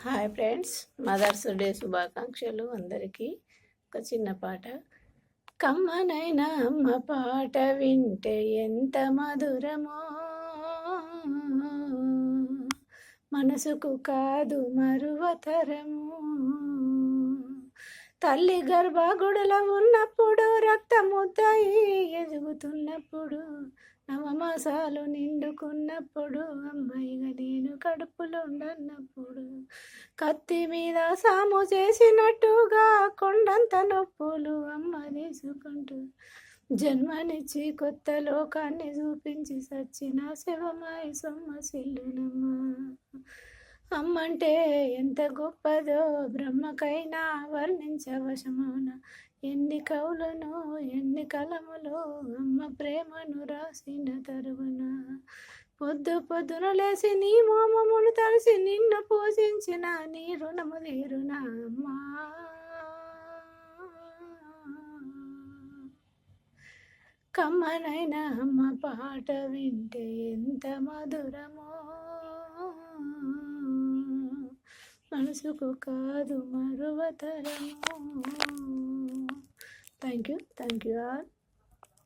Hi friends, mothers day శుభాకాంక్షలు అందరికీ. ఒక చిన్న పాట. కమ్మనైనా అమ్మ పాట వింటే ఎంత మధురమో, మనసుకు కాదు మరువతరము. తల్లి గర్భగుడిలో ఉన్నప్పుడు, రక్తముద్దయి ఎదుగుతున్నప్పుడు, నవమాసాలు నిండుకున్నప్పుడు, అమ్మాయిగా నేను కడుపులో ఉండన్నప్పుడు, కత్తి మీద సాము చేసినట్టుగా కొండంత నొప్పులు అమ్మ తీసుకుంటూ, జన్మనిచ్చి కొత్త లోకాన్ని చూపించి సచ్చిన శివమాయి సొమ్మసిల్లునమ్మ. అమ్మంటే ఎంత గొప్పదో బ్రహ్మకైనా వర్ణించవశమౌన. ఎన్ని కవులను ఎన్ని కలములు అమ్మ ప్రేమను రాసిన తరువున. పొద్దు పొద్దున లేసి నీ మోమమును తలిసి నిన్ను పూజించిన నీ రుణము తీరునా అమ్మా. కమ్మనైనా అమ్మ పాట వింటే ఎంత మధురమో, మనసుకు కాదు మరువతరము. Thank you all.